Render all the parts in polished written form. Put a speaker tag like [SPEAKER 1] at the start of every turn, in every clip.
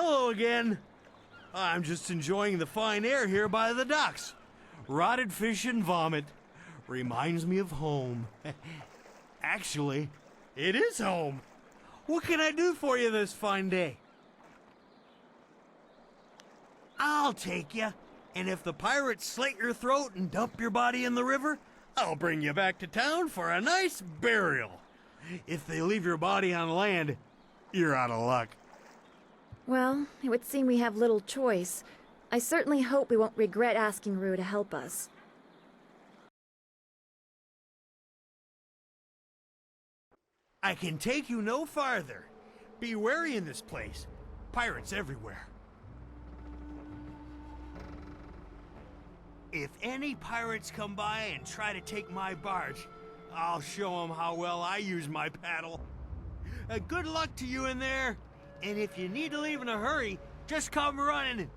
[SPEAKER 1] Hello again. I'm just enjoying the fine air here by the docks. Rotted fish and vomit. Reminds me of home. Actually, it is home. What can I do for you this fine day? I'll take you. And if the pirates slit your throat and dump your body in the river, I'll bring you back to town for a nice burial. If they leave your body on land, you're out of luck.
[SPEAKER 2] Well, it would seem we have little choice. I certainly hope we won't regret asking Rue to help us.
[SPEAKER 1] I can take you no farther. Be wary in this place. Pirates everywhere. If any pirates come by and try to take my barge, I'll show them how well I use my paddle. Good luck to you in there. And if you need to leave in a hurry, just come running.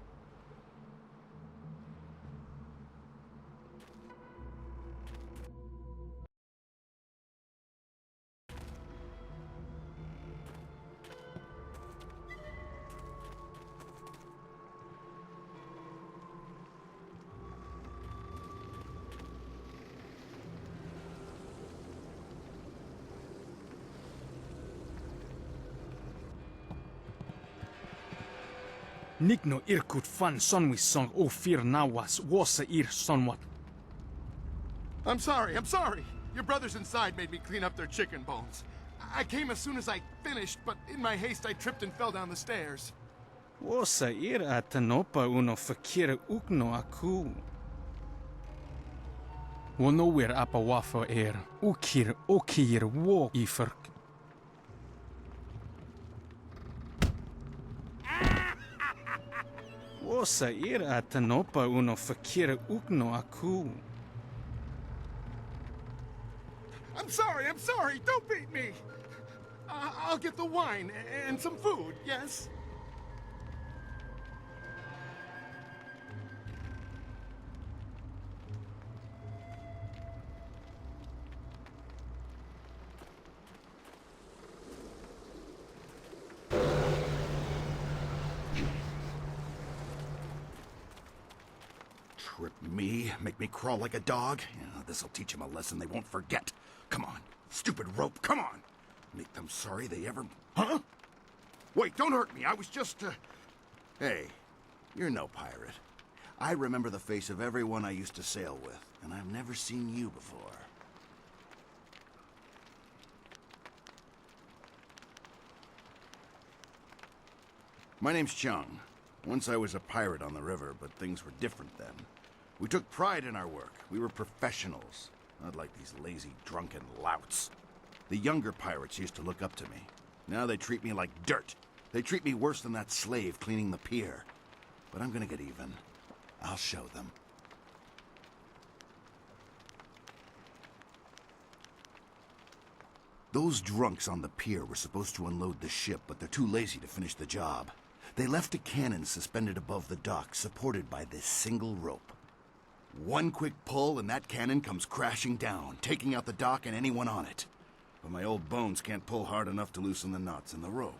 [SPEAKER 3] Nikno irkut fan sonwisong o fir nawas wasa ir sonwat.
[SPEAKER 4] I'm sorry. Your brothers inside made me clean up their chicken bones. I came as soon as I finished, but in my haste I tripped and fell down the stairs.
[SPEAKER 3] Wasa ir atanopa uno fakira ukno aku. Wono wir apa wafa ukir okir wo iferk. Wasa ir atanopa uno fakira ukno aku.
[SPEAKER 4] I'm sorry. Don't beat me. I'll get the wine and some food, yes?
[SPEAKER 5] Trip me, make me crawl like a dog. Yeah, this'll teach them a lesson they won't forget. Come on, stupid rope, come on. Make them sorry they ever... Huh? Wait, don't hurt me, I was just, Hey, you're no pirate. I remember the face of everyone I used to sail with, and I've never seen you before. My name's Chung. Once I was a pirate on the river, but things were different then. We took pride in our work. We were professionals, not like these lazy, drunken louts. The younger pirates used to look up to me. Now they treat me like dirt. They treat me worse than that slave cleaning the pier. But I'm gonna get even. I'll show them. Those drunks on the pier were supposed to unload the ship, but they're too lazy to finish the job. They left a cannon suspended above the dock, supported by this single rope. One quick pull and that cannon comes crashing down, taking out the dock and anyone on it. But my old bones can't pull hard enough to loosen the knots in the rope.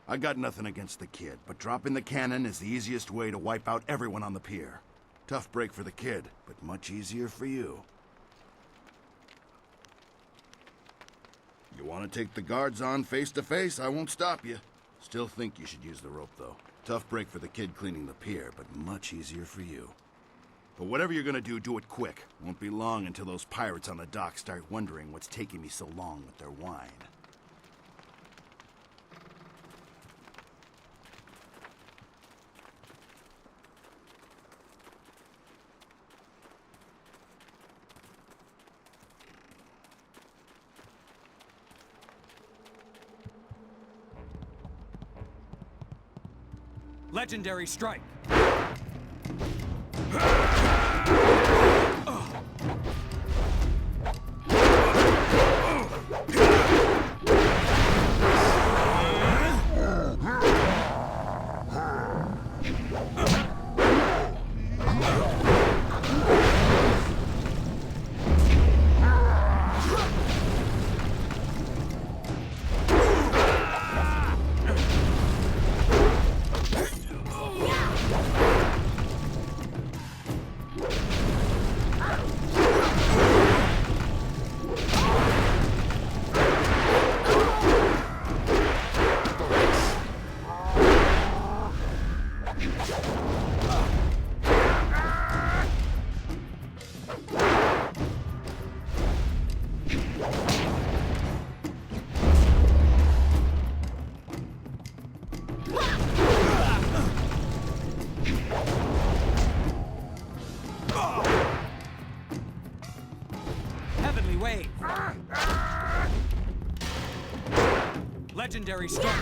[SPEAKER 5] I got nothing against the kid, but dropping the cannon is the easiest way to wipe out everyone on the pier. Tough break for the kid, but much easier for you. You want to take the guards on face to face? I won't stop you. Still think you should use the rope, though. Tough break for the kid cleaning the pier, but much easier for you. But whatever you're gonna do it quick. Won't be long until those pirates on the dock start wondering what's taking me so long with their wine.
[SPEAKER 6] Legendary strike. Heavenly Wave. Legendary Strike.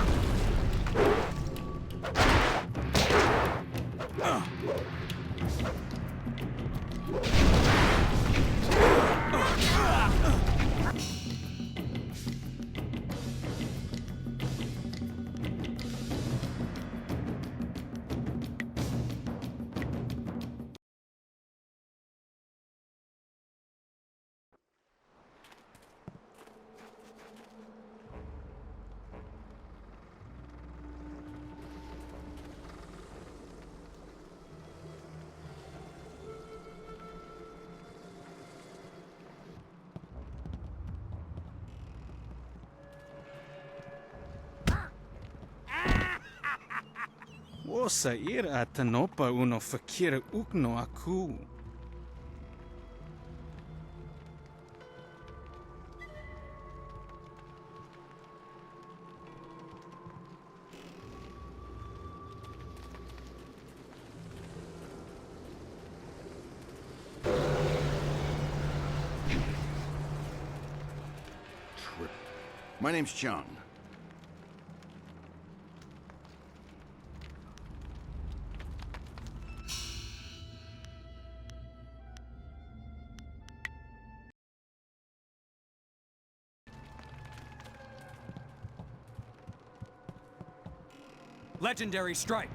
[SPEAKER 3] Wosa ir atanopa uno fakira ukno aku.
[SPEAKER 5] My name's Chung.
[SPEAKER 6] Legendary Strike.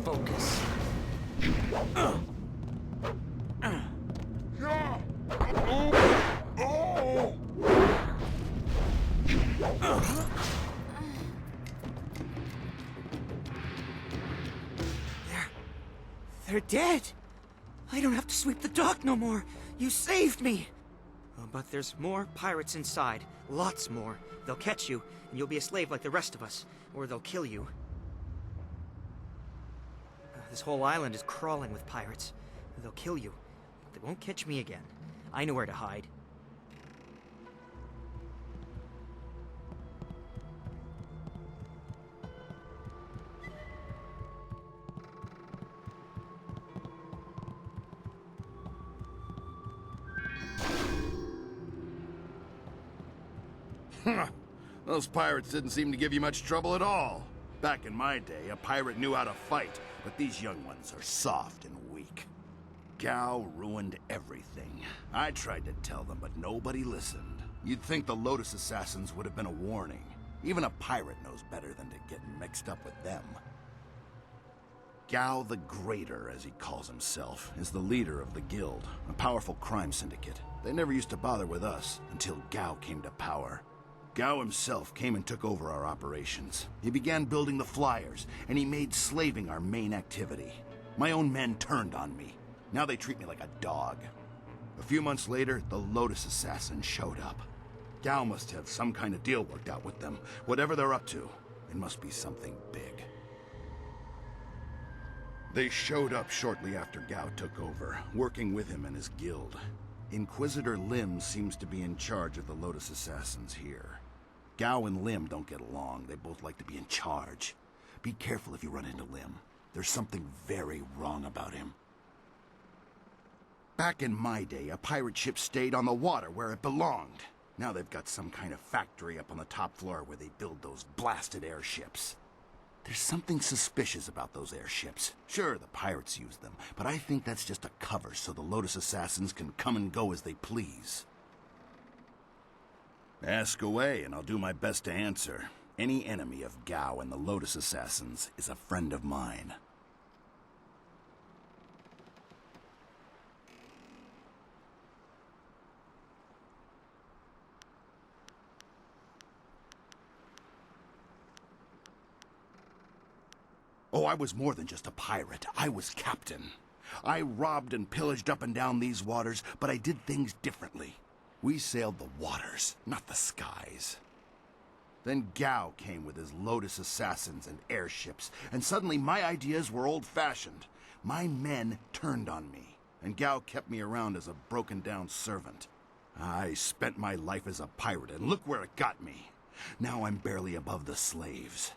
[SPEAKER 6] Focus.
[SPEAKER 7] They're dead. I don't have to sweep the dock no more. You saved me. But there's more pirates inside. Lots more. They'll catch you, and you'll be a slave like the rest of us. Or they'll kill you. This whole island is crawling with pirates. They'll kill you. They won't catch me again. I know where to hide.
[SPEAKER 5] Those pirates didn't seem to give you much trouble at all. Back in my day, a pirate knew how to fight, but these young ones are soft and weak. Gao ruined everything. I tried to tell them, but nobody listened. You'd think the Lotus Assassins would have been a warning. Even a pirate knows better than to get mixed up with them. Gao the Greater, as he calls himself, is the leader of the guild, a powerful crime syndicate. They never used to bother with us until Gao came to power. Gao himself came and took over our operations. He began building the flyers, and he made slaving our main activity. My own men turned on me. Now they treat me like a dog. A few months later, the Lotus Assassins showed up. Gao must have some kind of deal worked out with them. Whatever they're up to, it must be something big. They showed up shortly after Gao took over, working with him and his guild. Inquisitor Lim seems to be in charge of the Lotus Assassins here. Gao and Lim don't get along. They both like to be in charge. Be careful if you run into Lim. There's something very wrong about him. Back in my day, a pirate ship stayed on the water where it belonged. Now they've got some kind of factory up on the top floor where they build those blasted airships. There's something suspicious about those airships. Sure, the pirates use them, but I think that's just a cover so the Lotus Assassins can come and go as they please. Ask away, and I'll do my best to answer. Any enemy of Gao and the Lotus Assassins is a friend of mine. Oh, I was more than just a pirate. I was captain. I robbed and pillaged up and down these waters, but I did things differently. We sailed the waters, not the skies. Then Gao came with his Lotus assassins and airships, and suddenly my ideas were old-fashioned. My men turned on me, and Gao kept me around as a broken-down servant. I spent my life as a pirate, and look where it got me. Now I'm barely above the slaves.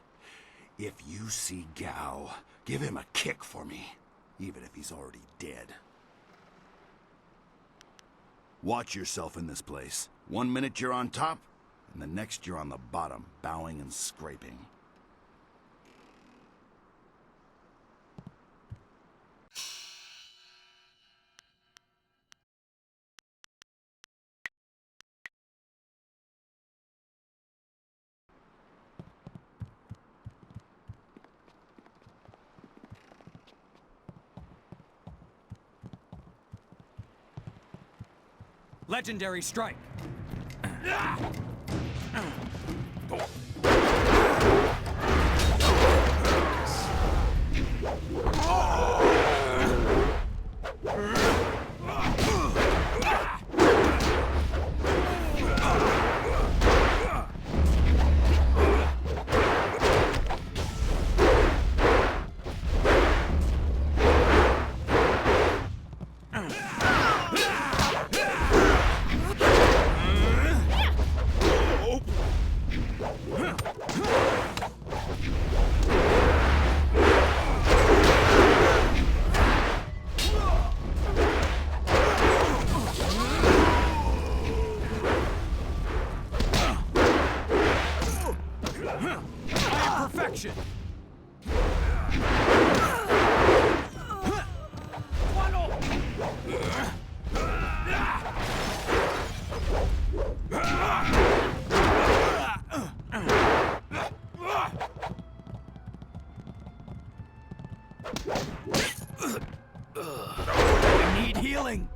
[SPEAKER 5] If you see Gao, give him a kick for me, even if he's already dead. Watch yourself in this place. 1 minute you're on top, and the next you're on the bottom, bowing and scraping.
[SPEAKER 3] Legendary strike. Perfection. I need healing.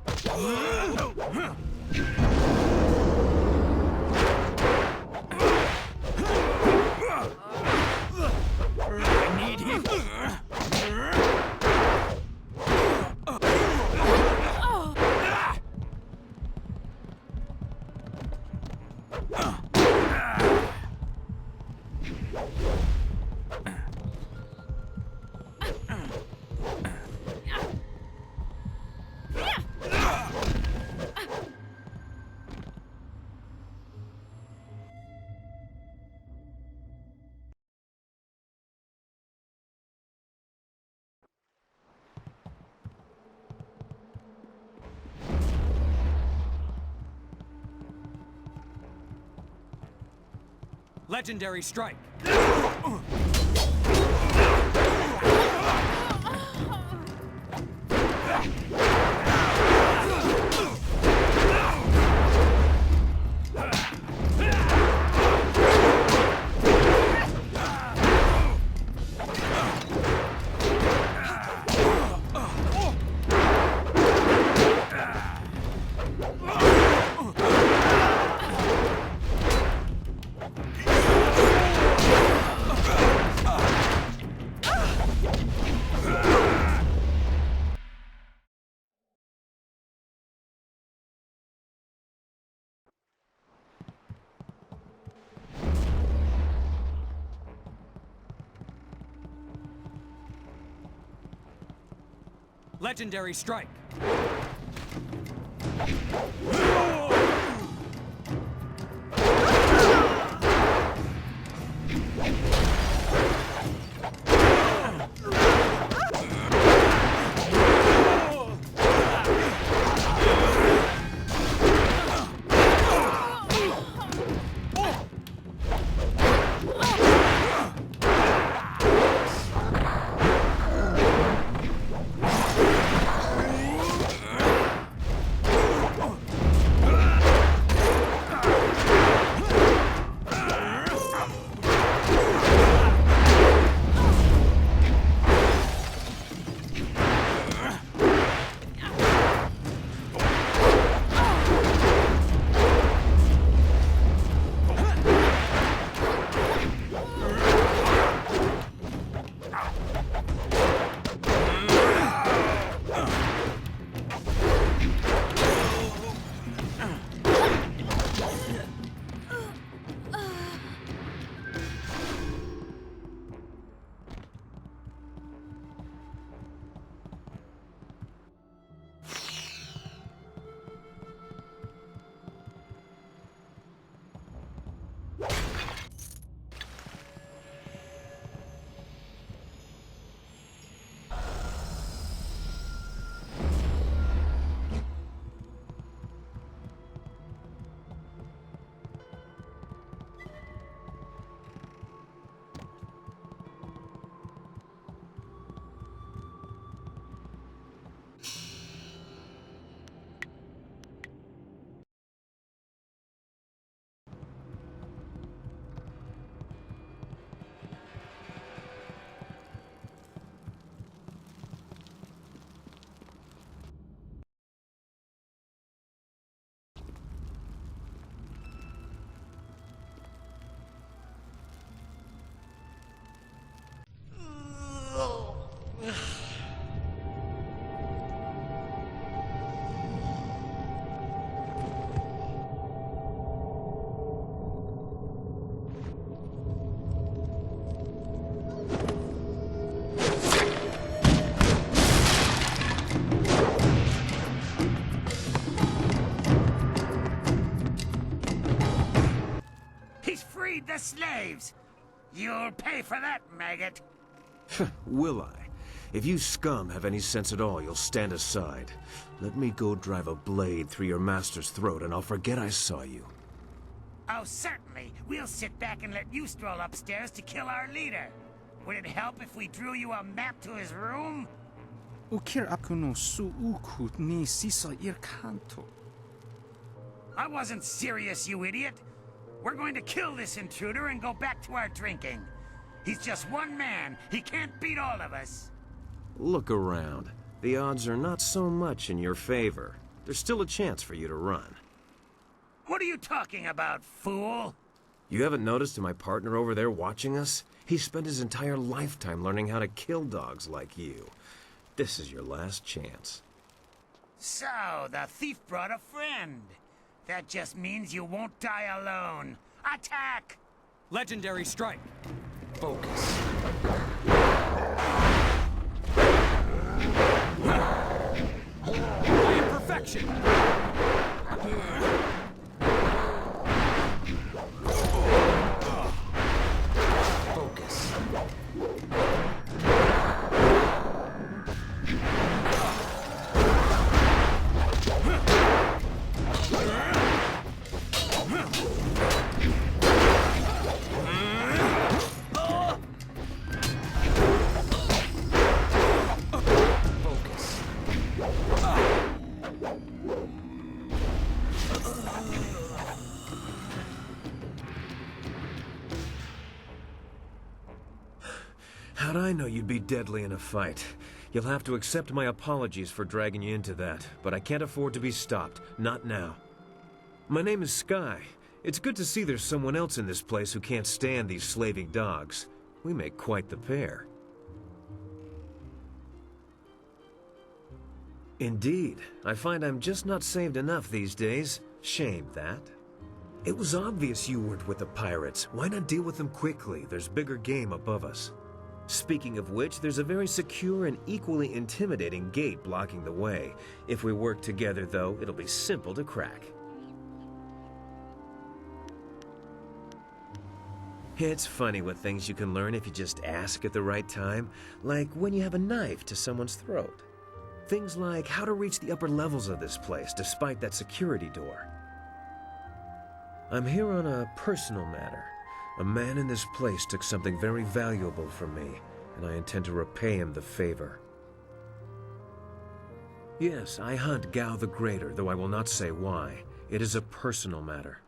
[SPEAKER 3] Legendary strike. Legendary strike.
[SPEAKER 6] freed the slaves. You'll pay for that, maggot.
[SPEAKER 8] Will I? If you scum have any sense at all, you'll stand aside. Let me go drive a blade through your master's throat and I'll forget I saw you.
[SPEAKER 6] Oh, certainly. We'll sit back and let you stroll upstairs to kill our leader. Would it help if we drew you a map to his room?
[SPEAKER 3] Ukir aku no suukut ni sisa ir kanto.
[SPEAKER 6] I wasn't serious, you idiot. We're going to kill this intruder and go back to our drinking. He's just one man. He can't beat all of us.
[SPEAKER 8] Look around. The odds are not so much in your favor. There's still a chance for you to run.
[SPEAKER 6] What are you talking about, fool?
[SPEAKER 8] You haven't noticed my partner over there watching us? He spent his entire lifetime learning how to kill dogs like you. This is your last chance.
[SPEAKER 6] So, the thief brought a friend. That just means you won't die alone. Attack!
[SPEAKER 9] Legendary strike. Focus. I am perfection. Focus.
[SPEAKER 8] How'd I know you'd be deadly in a fight? You'll have to accept my apologies for dragging you into that, but I can't afford to be stopped. Not now. My name is Sky. It's good to see there's someone else in this place who can't stand these slaving dogs. We make quite the pair. Indeed. I find I'm just not saved enough these days. Shame, that. It was obvious you weren't with the pirates. Why not deal with them quickly? There's bigger game above us. Speaking of which, there's a very secure and equally intimidating gate blocking the way. If we work together, though, it'll be simple to crack. It's funny what things you can learn if you just ask at the right time, like when you have a knife to someone's throat. Things like how to reach the upper levels of this place despite that security door. I'm here on a personal matter. A man in this place took something very valuable from me, and I intend to repay him the favor. Yes, I hunt Gao the Greater, though I will not say why. It is a personal matter.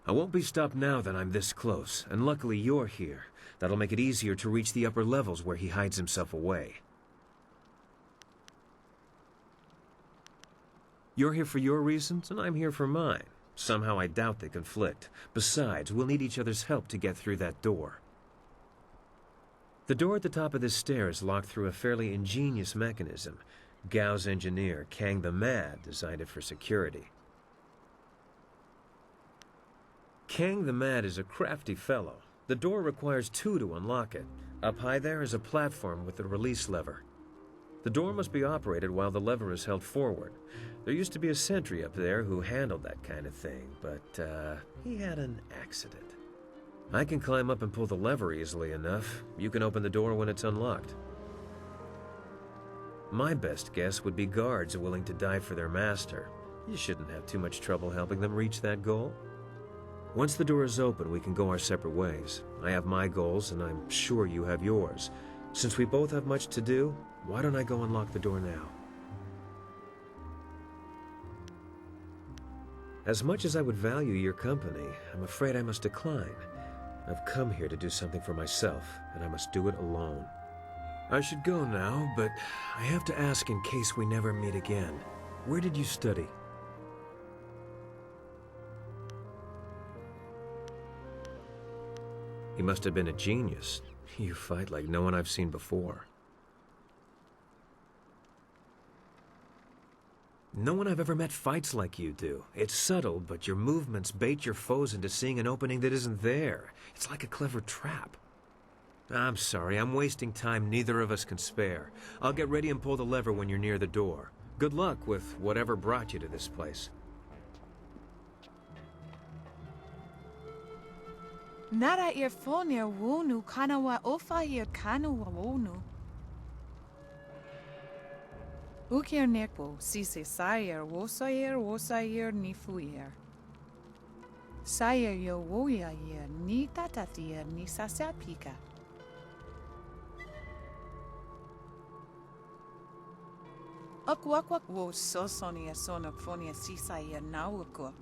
[SPEAKER 8] I won't be stopped now that I'm this close, and luckily you're here. That'll make it easier to reach the upper levels where he hides himself away. You're here for your reasons, and I'm here for mine. Somehow I doubt they conflict. Besides, we'll need each other's help to get through that door. The door at the top of this stair is locked through a fairly ingenious mechanism. Gao's engineer, Kang the Mad, designed it for security. Kang the Mad is a crafty fellow. The door requires two to unlock it. Up high there is a platform with a release lever. The door must be operated while the lever is held forward. There used to be a sentry up there who handled that kind of thing, but he had an accident. I can climb up and pull the lever easily enough. You can open the door when it's unlocked. My best guess would be guards willing to die for their master. You shouldn't have too much trouble helping them reach that goal. Once the door is open, we can go our separate ways. I have my goals, and I'm sure you have yours. Since we both have much to do, why don't I go unlock the door now? As much as I would value your company, I'm afraid I must decline. I've come here to do something for myself, and I must do it alone. I should go now, but I have to ask in case we never meet again. Where did you study? He must have been a genius. You fight like no one I've seen before. No one I've ever met fights like you do. It's subtle, but your movements bait your foes into seeing an opening that isn't there. It's like a clever trap. I'm sorry, I'm wasting time neither of us can spare. I'll get ready and pull the lever when you're near the door. Good luck with whatever brought you to this place.
[SPEAKER 10] Nara irfonir wonu kanawa ofahir kanawa wonu. Ukir nekwo sise sayer wosayer nifuyer. Sayer yo woya yer ni tatatir ni sasapika. Ukwakwak wo sosonia sonok fonia sisayer nawukok.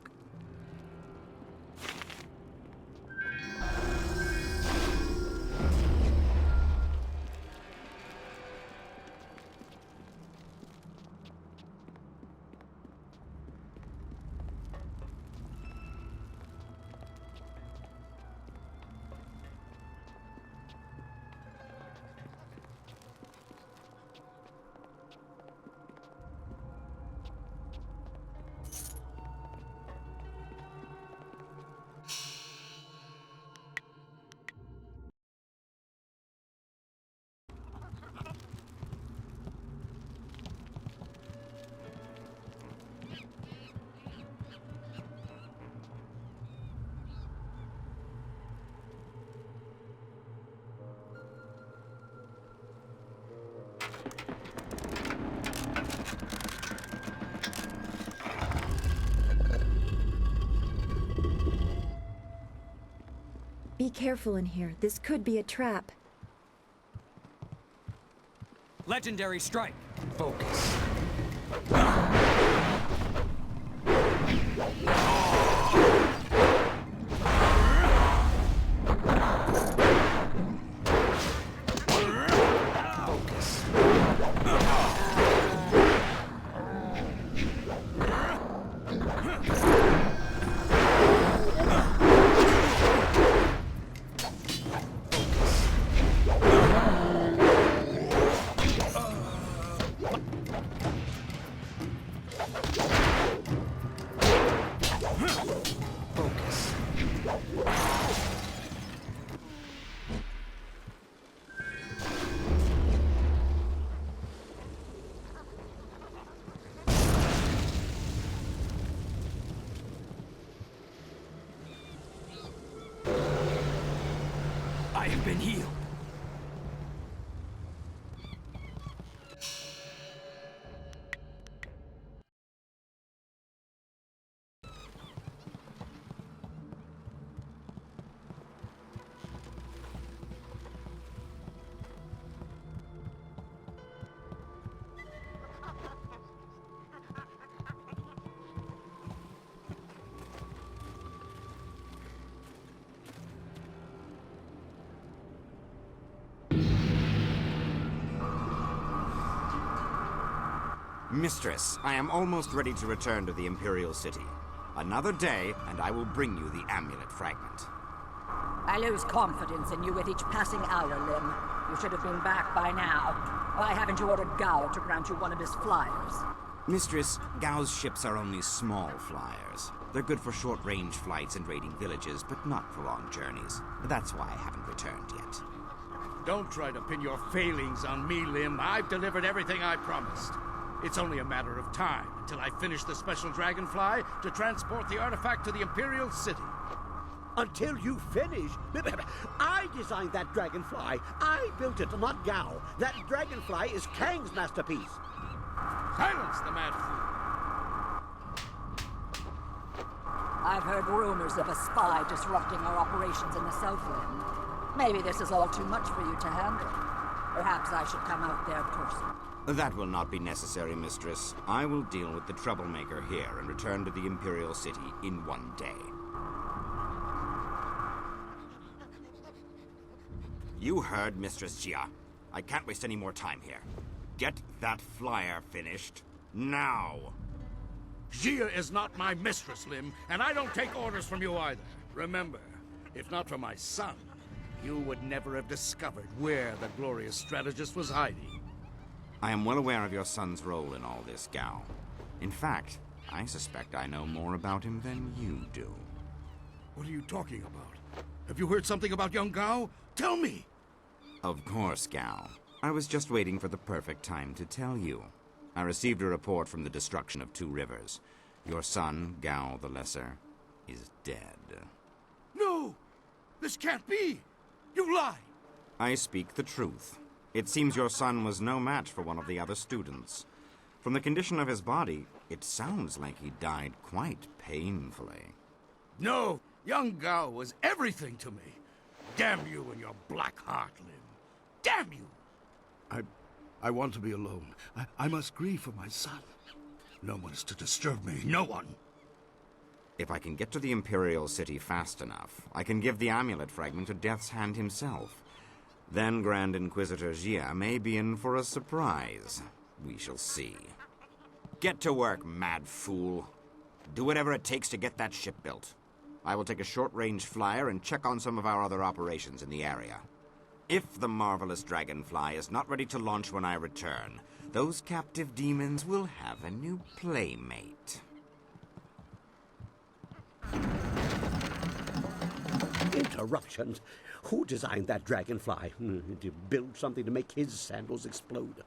[SPEAKER 2] Be careful in here. This could be a trap.
[SPEAKER 9] Legendary strike. Focus. I have been healed.
[SPEAKER 11] Mistress, I am almost ready to return to the Imperial City. Another day, and I will bring you the amulet fragment.
[SPEAKER 12] I lose confidence in you with each passing hour, Lim. You should have been back by now. Why haven't you ordered Gao to grant you one of his flyers?
[SPEAKER 11] Mistress, Gao's ships are only small flyers. They're good for short-range flights and raiding villages, but not for long journeys. That's why I haven't returned yet.
[SPEAKER 13] Don't try to pin your failings on me, Lim. I've delivered everything I promised. It's only a matter of time until I finish the special dragonfly to transport the artifact to the Imperial City.
[SPEAKER 14] Until you finish? I designed that dragonfly. I built it, not Gao. That dragonfly is Kang's masterpiece.
[SPEAKER 13] Silence the mad fool.
[SPEAKER 12] I've heard rumors of a spy disrupting our operations in the Southland. Maybe this is all too much for you to handle. Perhaps I should come out there personally.
[SPEAKER 11] That will not be necessary, Mistress. I will deal with the troublemaker here and return to the Imperial City in one day. You heard Mistress Jia. I can't waste any more time here. Get that flyer finished now.
[SPEAKER 13] Jia is not my mistress, Lim, and I don't take orders from you either. Remember, if not for my son, you would never have discovered where the glorious strategist was hiding.
[SPEAKER 11] I am well aware of your son's role in all this, Gao. In fact, I suspect I know more about him than you do.
[SPEAKER 13] What are you talking about? Have you heard something about young Gao? Tell me!
[SPEAKER 11] Of course, Gao. I was just waiting for the perfect time to tell you. I received a report from the destruction of 2 rivers. Your son, Gao the Lesser, is dead.
[SPEAKER 13] No! This can't be! You lie!
[SPEAKER 11] I speak the truth. It seems your son was no match for one of the other students. From the condition of his body, it sounds like he died quite painfully.
[SPEAKER 13] No! Young Gao was everything to me. Damn you and your black heart, Lim. Damn you!
[SPEAKER 15] I want to be alone. I must grieve for my son. No one is to disturb me. No one.
[SPEAKER 11] If I can get to the Imperial City fast enough, I can give the amulet fragment to Death's Hand himself. Then Grand Inquisitor Jia may be in for a surprise. We shall see. Get to work, mad fool. Do whatever it takes to get that ship built. I will take a short-range flyer and check on some of our other operations in the area. If the marvelous dragonfly is not ready to launch when I return, those captive demons will have a new playmate.
[SPEAKER 14] Interruptions? Who designed that dragonfly? To build something to make his sandals explode.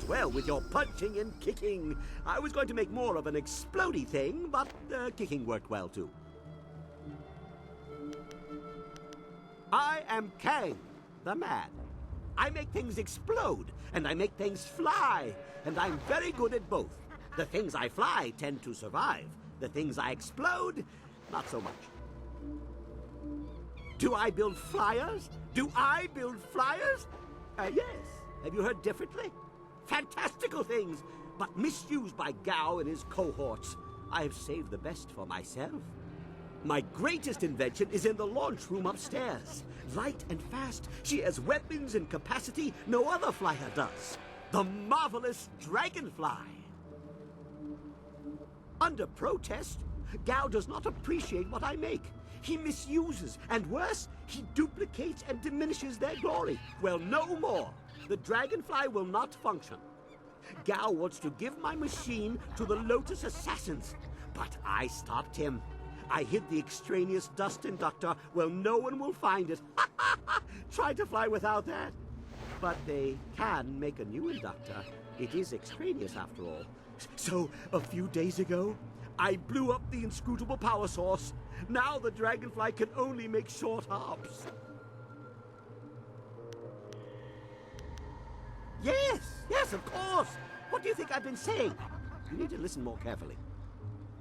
[SPEAKER 14] Well, with your punching and kicking. I was going to make more of an explodey thing, but kicking worked well too. I am Kang, the man. I make things explode, and I make things fly, and I'm very good at both. The things I fly tend to survive. The things I explode, not so much. Do I build flyers? Do I build flyers? Yes. Have you heard differently? Fantastical things, but misused by Gao and his cohorts. I have saved the best for myself. My greatest invention is in the launch room upstairs. Light and fast, she has weapons and capacity no other flyer does. The marvelous dragonfly. Under protest, Gao does not appreciate what I make. He misuses, and worse, he duplicates and diminishes their glory. Well, no more. The dragonfly will not function. Gao wants to give my machine to the Lotus Assassins, but I stopped him. I hid the extraneous dust inductor where no one will find it. Try to fly without that. But they can make a new inductor. It is extraneous after all. So, a few days ago, I blew up the inscrutable power source. Now the dragonfly can only make short hops. Yes, of course. What do you think I've been saying? You need to listen more carefully.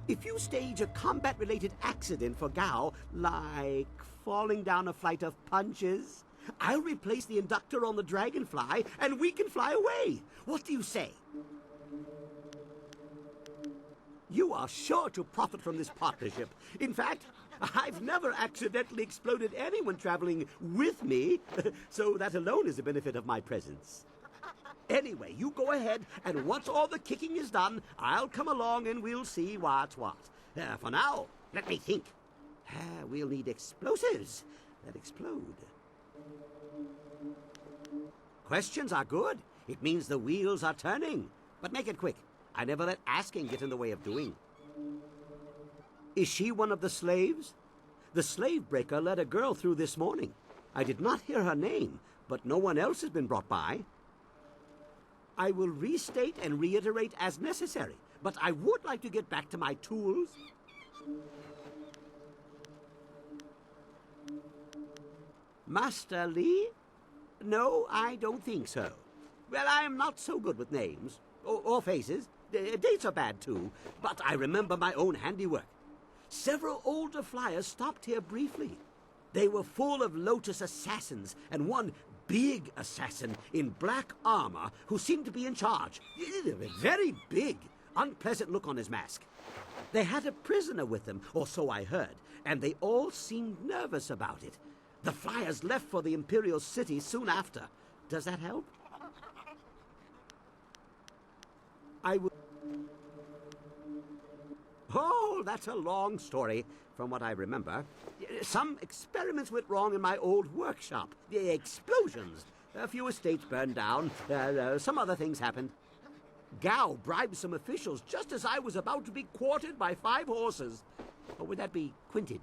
[SPEAKER 14] If you stage a combat-related accident for Gao, like falling down a flight of punches, I'll replace the inductor on the dragonfly, and we can fly away. What do you say? You are sure to profit from this partnership. In fact, I've never accidentally exploded anyone traveling with me, so that alone is a benefit of my presence. Anyway, you go ahead, and once all the kicking is done, I'll come along and we'll see what's what. For now, let me think. We'll need explosives that explode. Questions are good. It means the wheels are turning. But make it quick. I never let asking get in the way of doing. Is she one of the slaves? The slave breaker let a girl through this morning. I did not hear her name, but no one else has been brought by. I will restate and reiterate as necessary, but I would like to get back to my tools. Master Lee? No, I don't think so. Well, I am not so good with names. Or faces. Dates are bad, too. But I remember my own handiwork. Several older flyers stopped here briefly. They were full of Lotus assassins, and one big assassin in black armor who seemed to be in charge. Very big, unpleasant look on his mask. They had a prisoner with them, or so I heard, and they all seemed nervous about it. The flyers left for the Imperial City soon after. Does that help? Oh, that's a long story, from what I remember. Some experiments went wrong in my old workshop. Explosions. A few estates burned down. Some other things happened. Gao bribed some officials just as I was about to be quartered by 5 horses. Or would that be quinted?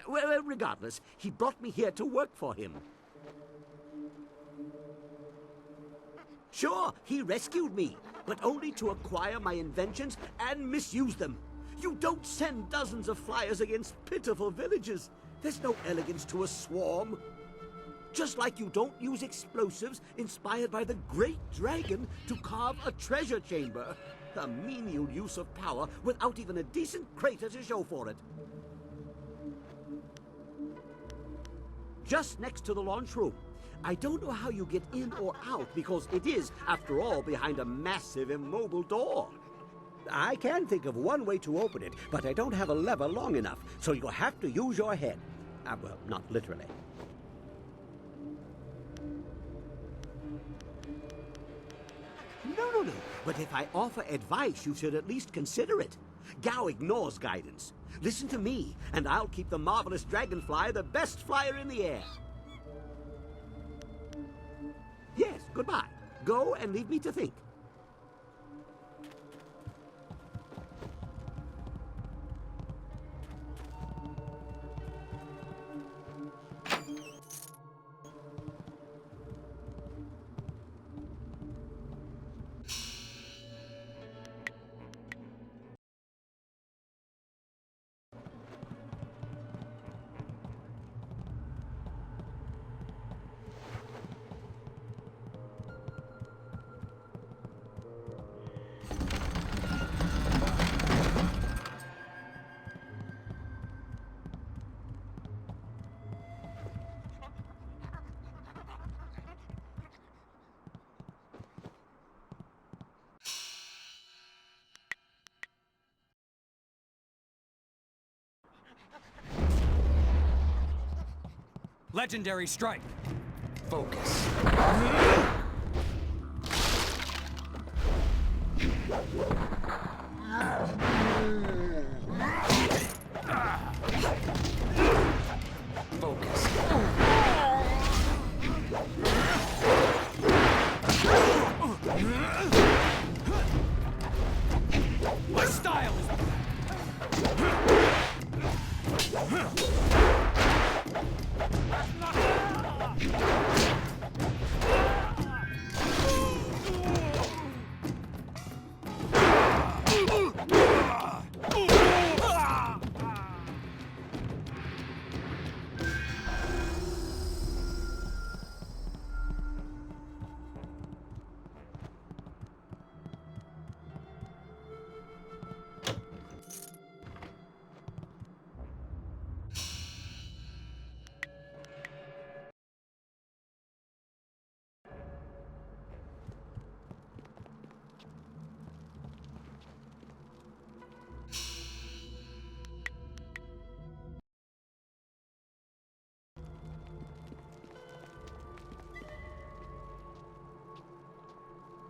[SPEAKER 14] Well, regardless, he brought me here to work for him. Sure, he rescued me, but only to acquire my inventions and misuse them. You don't send dozens of flyers against pitiful villages. There's no elegance to a swarm. Just like you don't use explosives inspired by the great dragon to carve a treasure chamber. A menial use of power without even a decent crater to show for it. Just next to the launch room. I don't know how you get in or out because it is, after all, behind a massive immobile door. I can think of one way to open it, but I don't have a lever long enough, so you'll have to use your head. Well, not literally. No. But if I offer advice, you should at least consider it. Gao ignores guidance. Listen to me, and I'll keep the marvelous dragonfly the best flyer in the air. Yes, goodbye. Go and leave me to think.
[SPEAKER 9] Legendary strike. Focus. Focus. My style is...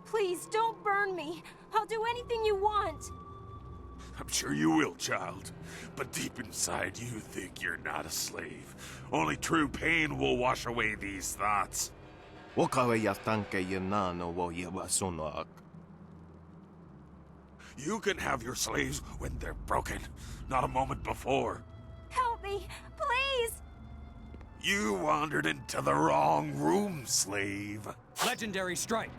[SPEAKER 16] Please, don't burn me. I'll do anything you want.
[SPEAKER 17] I'm sure you will, child. But deep inside, you think you're not a slave. Only true pain will wash away these thoughts. You can have your slaves when they're broken, not a moment before.
[SPEAKER 16] Help me, please!
[SPEAKER 17] You wandered into the wrong room, slave.
[SPEAKER 9] Legendary strike.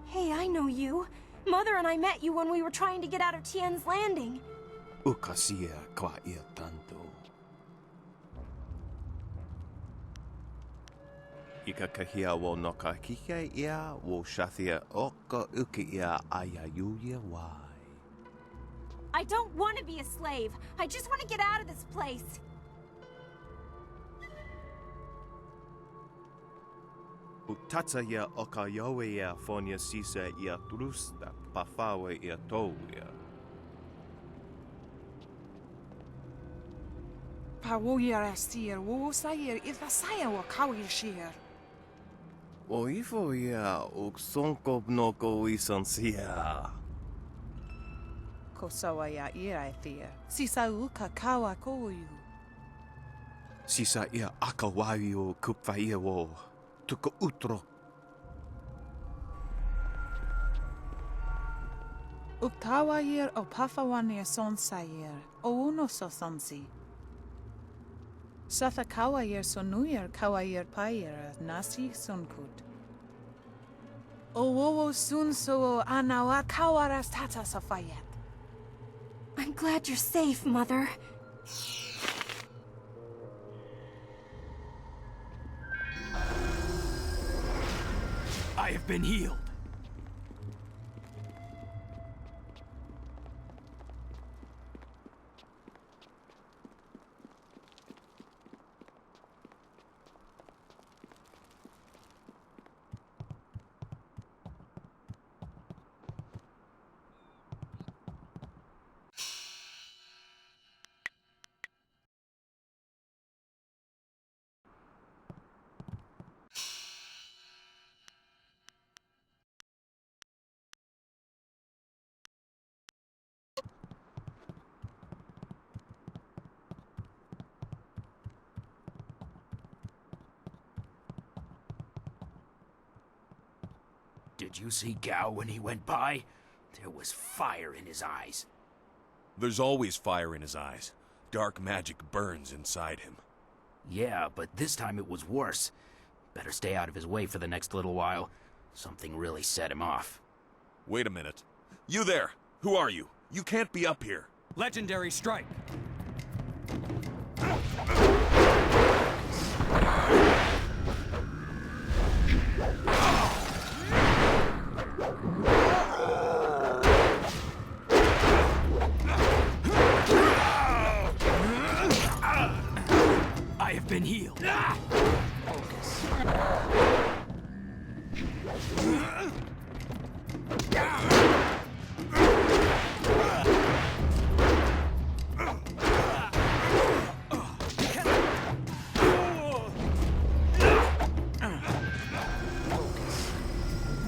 [SPEAKER 16] Hey, I know you. Mother and I met you when we were trying to get out of Tien's Landing. I don't want to be a slave. I just want to get out of this place.
[SPEAKER 18] Utata ya okayowe ya fonia sisa ya trusta pafawe ya toya.
[SPEAKER 10] Pawoyer Astyr, Wosayer, Ithasaya Wakawishir.
[SPEAKER 18] Oifo ya uksonko noko isansia.
[SPEAKER 10] Kosawa ya Irathir, Sisa Uka Kawa Koyu.
[SPEAKER 18] Sisa ya akawayo kupfaia wo. Tuko utro.
[SPEAKER 10] Uktawayir o Pafawania Sonsayer, o uno sosonsi. Satha Kawayir Sonuyir Kawayir Payer, Nasi Sunkut. O wowo sunso anawa kawaras tata safayet.
[SPEAKER 16] I'm glad you're safe, Mother.
[SPEAKER 9] I have been healed.
[SPEAKER 19] Did you see Gao when he went by? There was fire in his eyes.
[SPEAKER 17] There's always fire in his eyes. Dark magic burns inside him.
[SPEAKER 19] Yeah, but this time it was worse. Better stay out of his way for the next little while. Something really set him off.
[SPEAKER 17] Wait a minute. You there! Who are you? You can't be up here.
[SPEAKER 9] Legendary strike. I have been healed.
[SPEAKER 19] Focus.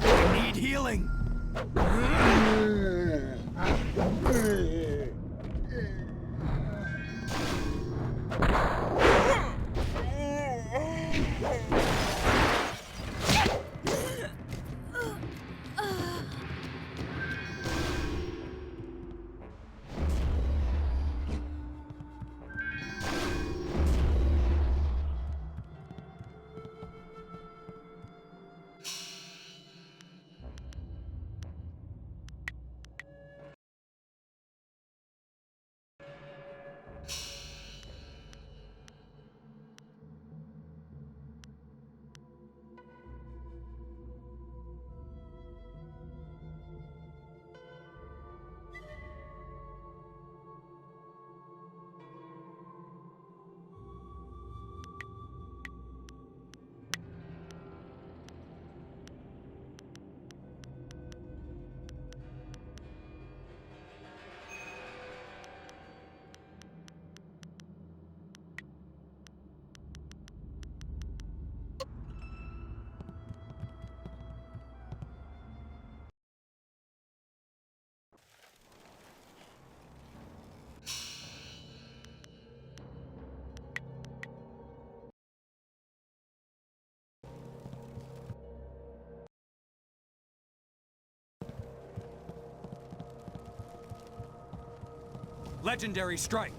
[SPEAKER 9] I need healing. Legendary strike.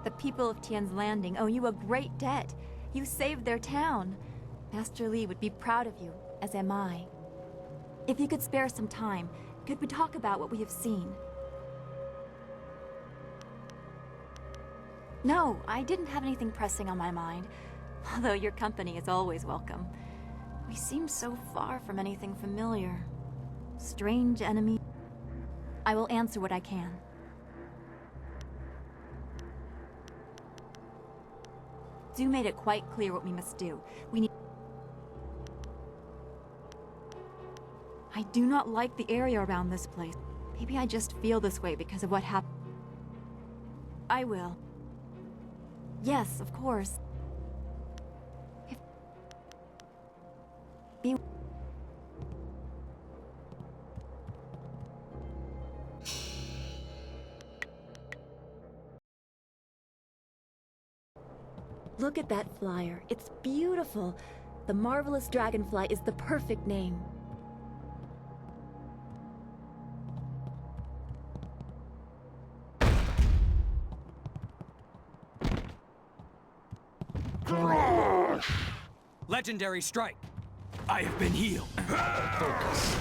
[SPEAKER 2] The people of Tian's Landing owe you a great debt. You saved their town. Master Li would be proud of you, as am I. If you could spare some time, could we talk about what we have seen? No, I didn't have anything pressing on my mind, although your company is always welcome. We seem so far from anything familiar. Strange enemy. I will answer what I can. Zhu made it quite clear what we must do. We need... I do not like the area around this place. Maybe I just feel this way because of what happened. I will. Yes, of course. Be... Look at that flyer. It's beautiful. The Marvelous Dragonfly is the perfect name.
[SPEAKER 9] Legendary strike. I have been healed. Focus.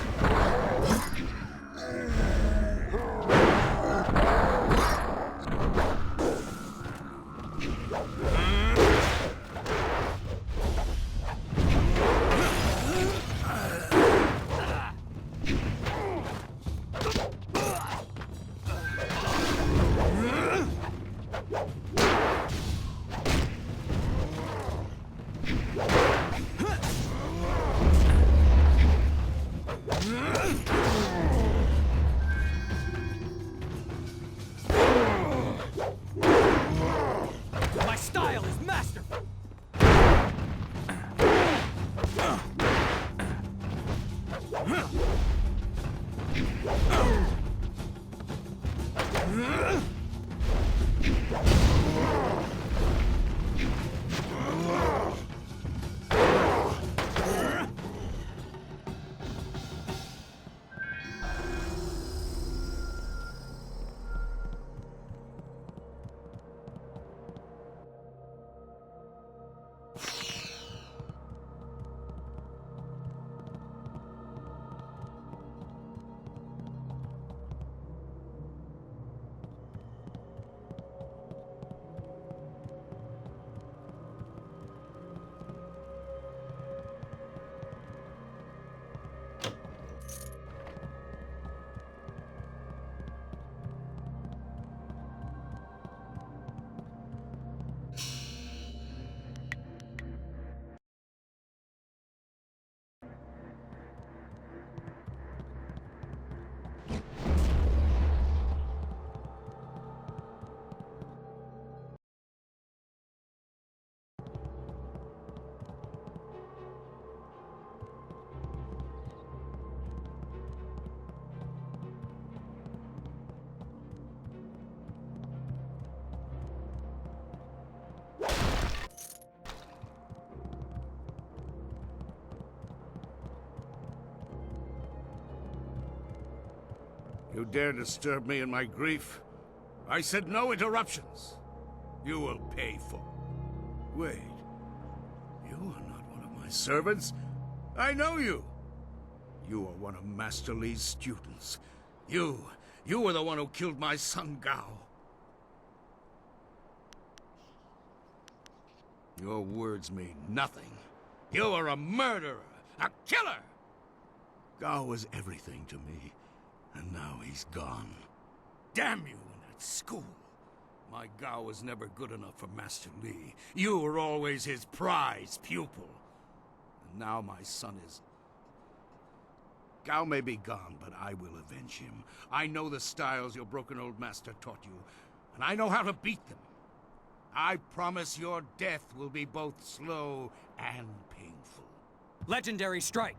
[SPEAKER 9] My style is masterful.
[SPEAKER 13] You dare disturb me in my grief? I said no interruptions. You will pay for... Wait. You are not one of my servants. I know you. You are one of Master Li's students. You were the one who killed my son, Gao. Your words mean nothing. You were a murderer, a killer!
[SPEAKER 15] Gao was everything to me, and now he's gone.
[SPEAKER 13] Damn you and that school! My Gao was never good enough for Master Li. You were always his prize pupil. And now my son is...
[SPEAKER 15] Gao may be gone, but I will avenge him.
[SPEAKER 13] I know the styles your broken old master taught you, and I know how to beat them. I promise your death will be both slow and painful.
[SPEAKER 9] Legendary strike!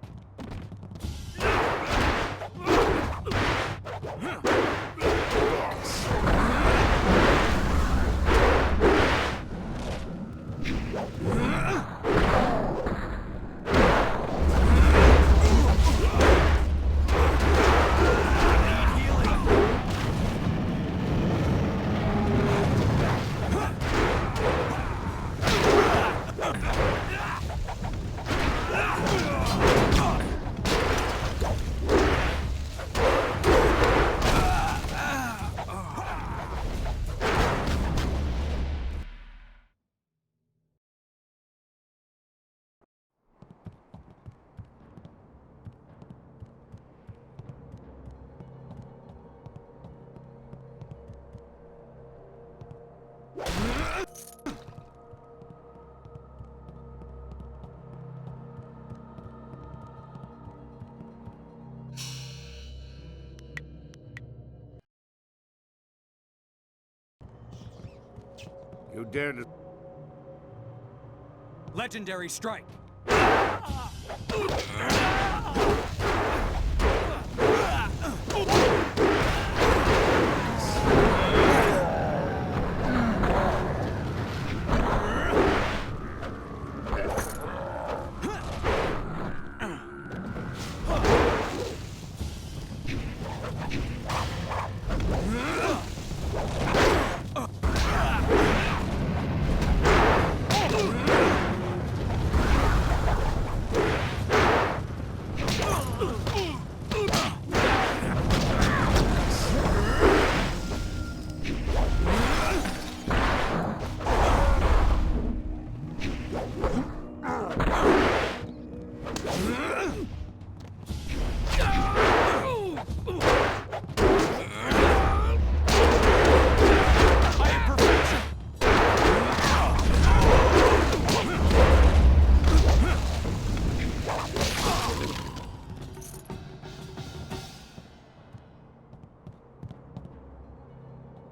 [SPEAKER 13] You dare to...
[SPEAKER 9] Legendary strike!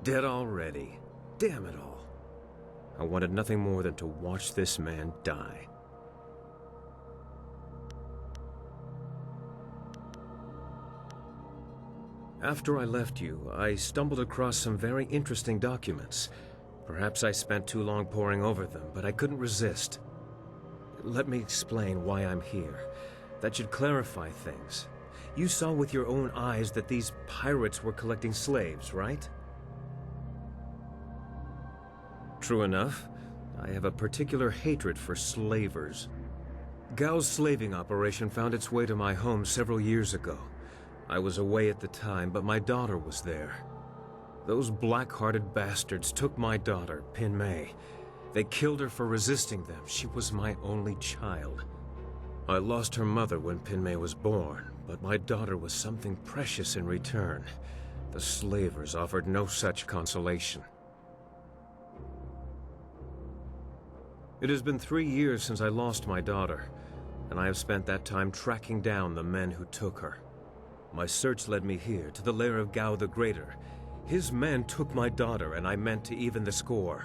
[SPEAKER 8] Dead already. Damn it all. I wanted nothing more than to watch this man die. After I left you, I stumbled across some very interesting documents. Perhaps I spent too long poring over them, but I couldn't resist. Let me explain why I'm here. That should clarify things. You saw with your own eyes that these pirates were collecting slaves, right? True enough. I have a particular hatred for slavers. Gao's slaving operation found its way to my home several years ago. I was away at the time, but my daughter was there. Those black-hearted bastards took my daughter, Pin Mei. They killed her for resisting them. She was my only child. I lost her mother when Pin Mei was born, but my daughter was something precious in return. The slavers offered no such consolation. It has been 3 years since I lost my daughter, and I have spent that time tracking down the men who took her. My search led me here, to the lair of Gao the Greater. His men took my daughter, and I meant to even the score.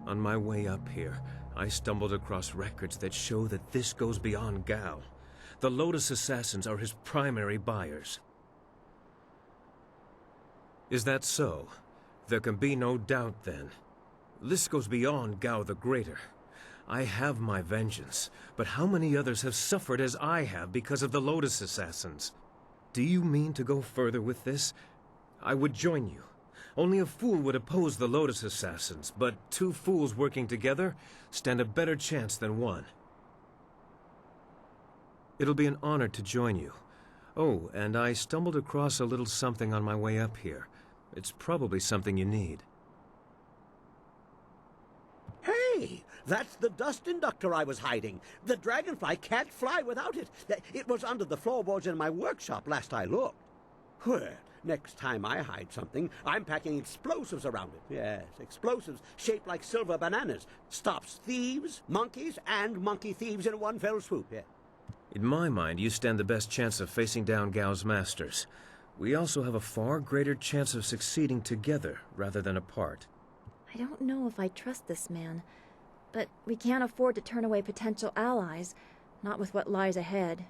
[SPEAKER 8] On my way up here, I stumbled across records that show that this goes beyond Gao. The Lotus Assassins are his primary buyers. Is that so? There can be no doubt, then. This goes beyond Gao the Greater. I have my vengeance, but how many others have suffered as I have because of the Lotus Assassins? Do you mean to go further with this? I would join you. Only a fool would oppose the Lotus Assassins, but 2 fools working together stand a better chance than one. It'll be an honor to join you. Oh, and I stumbled across a little something on my way up here. It's probably something you need.
[SPEAKER 14] Hey! Hey, that's the dust inductor I was hiding. The dragonfly can't fly without it. It was under the floorboards in my workshop last I looked. Well, next time I hide something, I'm packing explosives around it. Yes, explosives shaped like silver bananas. Stops thieves, monkeys, and monkey thieves in one fell swoop. Yeah.
[SPEAKER 8] In my mind, you stand the best chance of facing down Gao's masters. We also have a far greater chance of succeeding together rather than apart.
[SPEAKER 2] I don't know if I trust this man, but we can't afford to turn away potential allies, not with what lies ahead.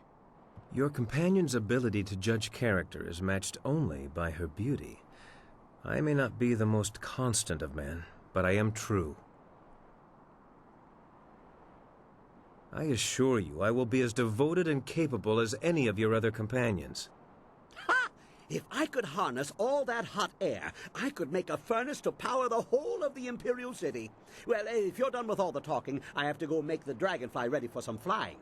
[SPEAKER 8] Your companion's ability to judge character is matched only by her beauty. I may not be the most constant of men, but I am true. I assure you I will be as devoted and capable as any of your other companions.
[SPEAKER 14] If I could harness all that hot air, I could make a furnace to power the whole of the Imperial City. Well, if you're done with all the talking, I have to go make the dragonfly ready for some flying.